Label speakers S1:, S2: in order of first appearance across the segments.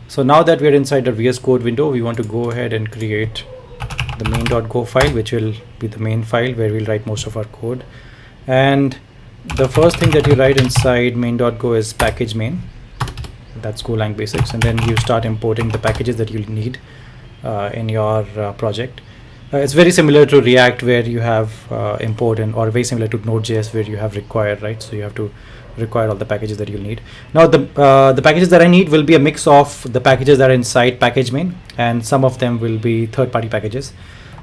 S1: So now that we're inside the VS Code window, we want to go ahead and create the main.go file, which will be the main file where we'll write most of our code. And the first thing that you write inside main.go is package main. That's Golang basics, and then you start importing the packages that you'll need in your project. It's very similar to React, where you have import, and or very similar to Node.js, where you have require, right? So you have to require all the packages that you'll need. Now the packages that I need will be a mix of the packages that are inside package main, and some of them will be third-party packages.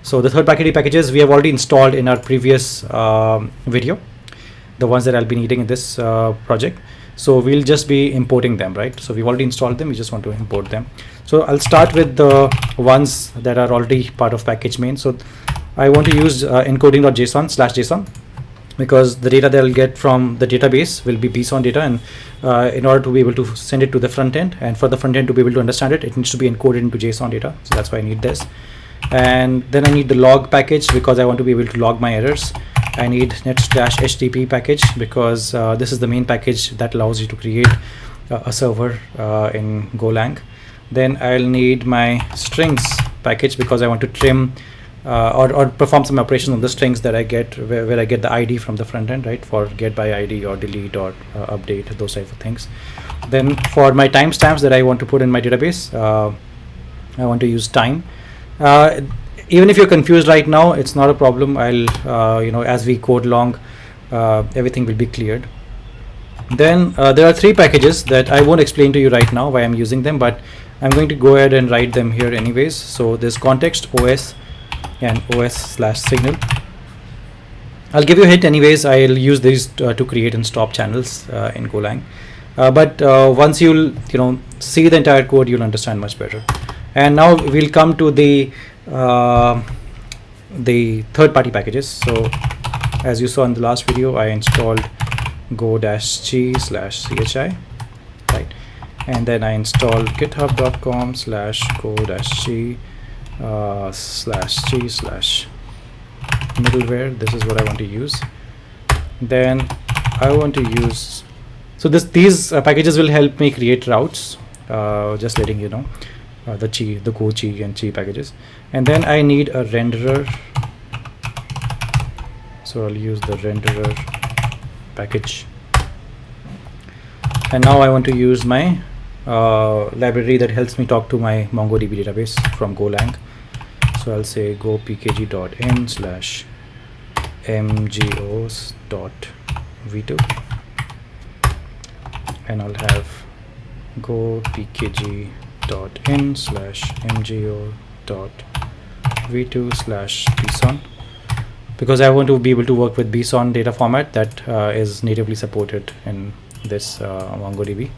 S1: So the third-party packages we have already installed in our previous video, the ones that I'll be needing in this project. So we'll just be importing them, right? So we've already installed them, we just want to import them. So I'll start with the ones that are already part of package main. So I want to use encoding.json/json, because the data that I'll get from the database will be JSON data, and in order to be able to send it to the front end, and for the front end to be able to understand it, it needs to be encoded into JSON data. So that's why I need this. And then I need the log package, because I want to be able to log my errors. I need net/HTTP package, because this is the main package that allows you to create a server in Golang. Then I'll need my strings package, because I want to trim or perform some operations on the strings that I get, where I get the ID from the front end, right? For get by ID or delete or update, those type of things. Then for my timestamps that I want to put in my database, I want to use time. Even if you're confused right now, it's not a problem. I'll as we code along, everything will be cleared. Then there are three packages that I won't explain to you right now why I'm using them, but I'm going to go ahead and write them here anyways. So there's context, OS, and OS/signal. I'll give you a hint anyways. I'll use these to create and stop channels in Golang. But once you'll see the entire code, you'll understand much better. And now we'll come to the third-party packages. So as you saw in the last video, I installed go-g/chi, right? And then I installed github.com/go-g/middleware. This is what I want to use. Then I want to use, so these packages will help me create routes, just letting you know, the go, chi, and chi packages. And then I need a renderer, so I'll use the renderer package. And now I want to use my library that helps me talk to my MongoDB database from Golang. So I'll say go pkg.in/mgos.v2, and I'll have go pkg.in/mgo.v2/bson, because I want to be able to work with bson data format that is natively supported in this MongoDB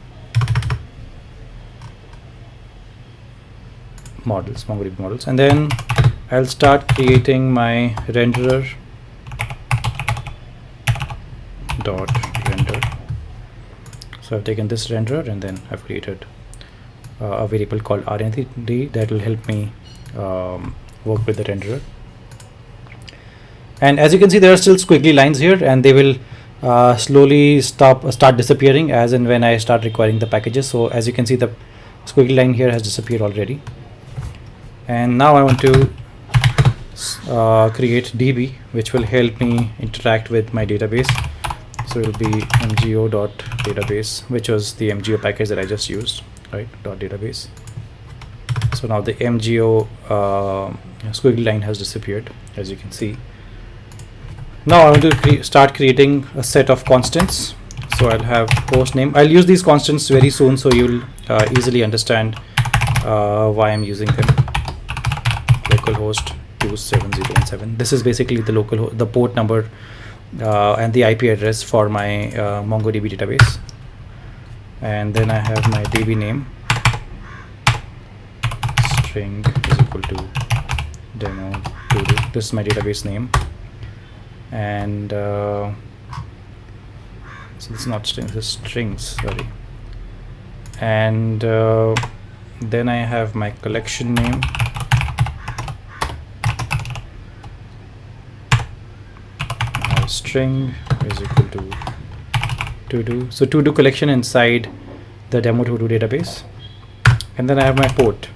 S1: models. And then I'll start creating my renderer.render. So I've taken this renderer, and then I've created a variable called rnd that will help me work with the renderer. And as you can see, there are still squiggly lines here, and they will slowly start disappearing as and when I start requiring the packages. So as you can see, the squiggly line here has disappeared already. And now I want to create DB, which will help me interact with my database. So it will be mgo.database, which was the MGO package that I just used, right? .database. So now the MGO squiggly line has disappeared, as you can see. Now I want to start creating a set of constants. So I'll have host name. I'll use these constants very soon, so you'll easily understand why I'm using them. Localhost 27017. This is basically the port number and the IP address for my MongoDB database. And then I have my DB name. String is equal to demo todo. This is my database name. And so this is not strings, this is strings, sorry. And then I have my collection name. String is equal to todo. So todo collection inside the demo todo database. and then I have my port.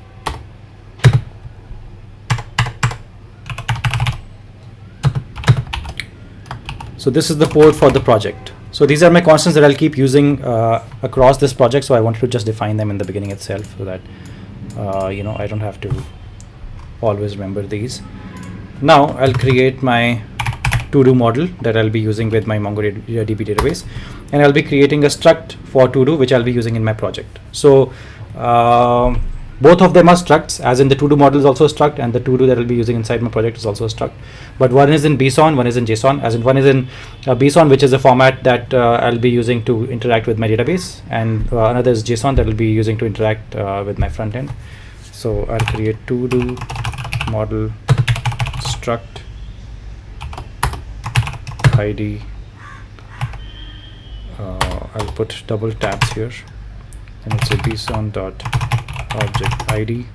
S1: So this is the port for the project. So these are my constants that I'll keep using across this project. So I wanted to just define them in the beginning itself, so that I don't have to always remember these. Now I'll create my to-do model that I'll be using with my MongoDB database, and I'll be creating a struct for to-do which I'll be using in my project. So both of them are structs, as in the to-do model is also a struct, and the to-do that I'll be using inside my project is also a struct. But one is in BSON, one is in JSON. As in, one is in BSON, which is a format that I'll be using to interact with my database, and another is JSON that I'll be using to interact with my front end. So I'll create to-do model struct ID. I'll put double tabs here, and it's a BSON dot object ID,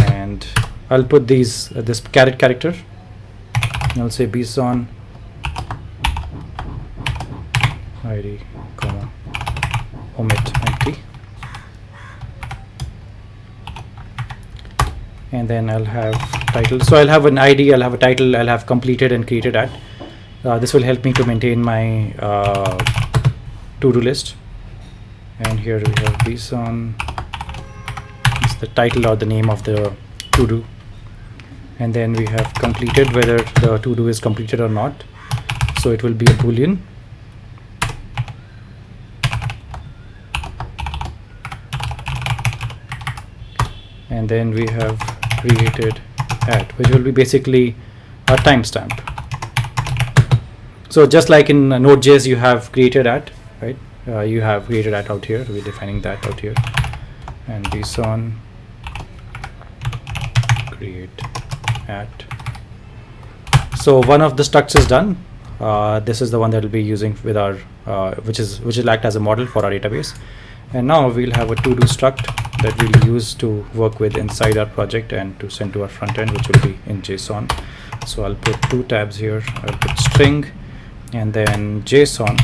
S1: and I'll put these this caret character, and I'll say BSON ID, comma, omit empty, and then I'll have title. So I'll have an ID, I'll have a title, I'll have completed and created at. This will help me to maintain my to-do list. And here we have BSON, it's the title or the name of the to-do, and then we have completed, whether the to-do is completed or not. So it will be a boolean. And then we have created at, which will be basically a timestamp. So just like in Node.js, you have created at, right? You have created at out here. We're defining that out here, and BSON create at. So one of the structs is done. This is the one that we'll be using with our, which will act as a model for our database. And now we'll have a to-do struct that we'll use to work with inside our project and to send to our front end, which will be in JSON. So I'll put two tabs here. I'll put string and then JSON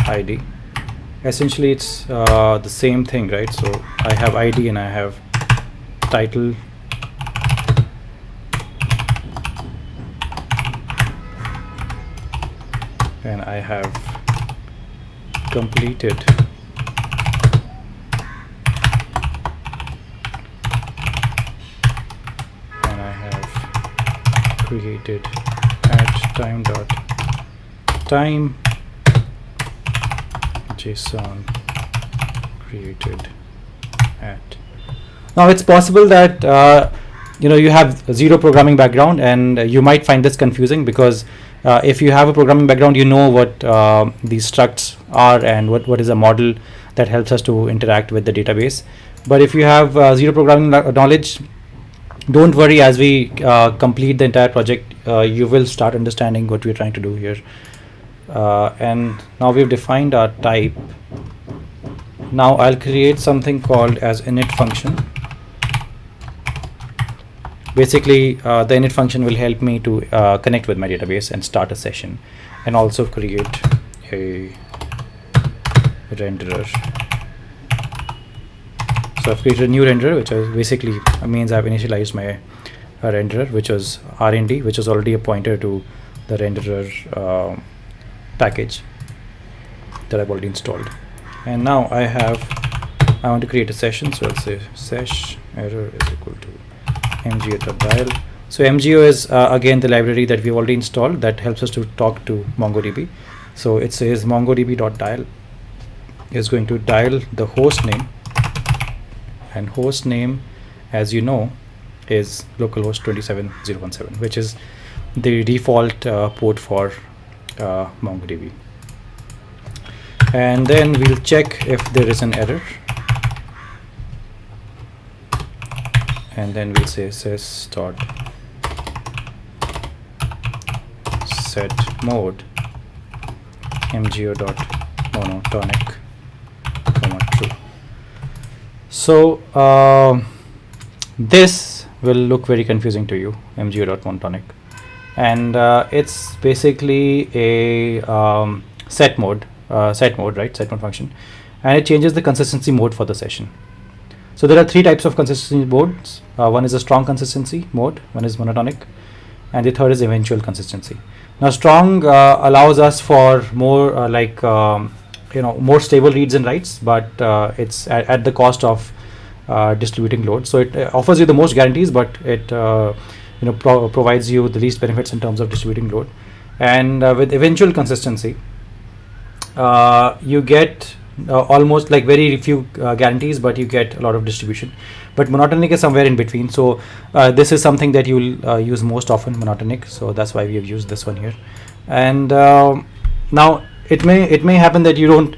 S1: ID. Essentially it's the same thing, right? So I have ID and I have title, and I have completed, and I have created at time JSON created at. Now it's possible that you have zero programming background, and you might find this confusing, because if you have a programming background, you know what these structs are and what is a model that helps us to interact with the database. But if you have zero programming knowledge, don't worry. As we complete the entire project, you will start understanding what we're trying to do here. And now we've defined our type. Now I'll create something called as init function. Basically, the init function will help me to connect with my database and start a session, and also create a renderer. So I've created a new renderer, which basically means I've initialized my renderer, which was RND, which is already a pointer to the renderer package that I've already installed. And now I want to create a session, so I'll say sesh error is equal to mgo.dial. So mgo is again the library that we've already installed that helps us to talk to MongoDB. So it says mongodb.dial is going to dial the host name, and host name, as you know, is localhost 27017, which is the default port for MongoDB. And then we'll check if there is an error, and then we'll say sys dot set mode mgo dot monotonic comma true. So this will look very confusing to you, mgo dot monotonic, and it's basically a set mode, right? Set mode function, and it changes the consistency mode for the session. So there are three types of consistency modes. One is a strong consistency mode, one is monotonic, and the third is eventual consistency. Now strong allows us for more more stable reads and writes, but it's at the cost of distributing load. So it offers you the most guarantees, but it provides you the least benefits in terms of distributing load. And with eventual consistency, you get almost like very few guarantees, but you get a lot of distribution. But monotonic is somewhere in between. So this is something that you will use most often, monotonic. So that's why we have used this one here. And now it may happen that you don't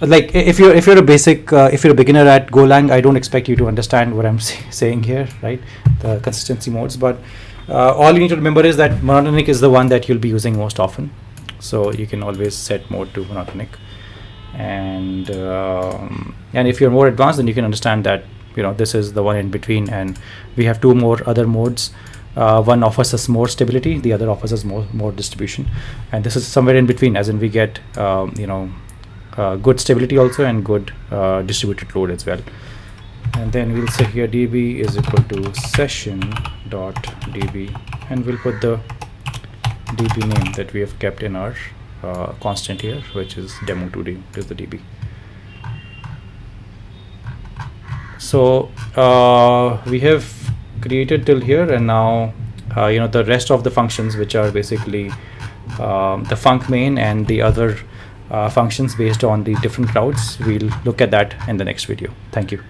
S1: like if you're a basic if you're a beginner at Golang. I don't expect you to understand what I'm saying here, right? The consistency modes, but all you need to remember is that monotonic is the one that you'll be using most often. So you can always set mode to monotonic. And if you're more advanced, then you can understand that this is the one in between, and we have two more other modes. One offers us more stability, the other offers us more distribution, and this is somewhere in between, as in we get good stability also and good distributed load as well. And then we'll say here db is equal to session.db, and we'll put the db name that we have kept in our constant here, which is demo2d, is the db. So we have created till here, and now the rest of the functions, which are basically the func main and the other functions based on the different routes, we'll look at that in the next video. Thank you.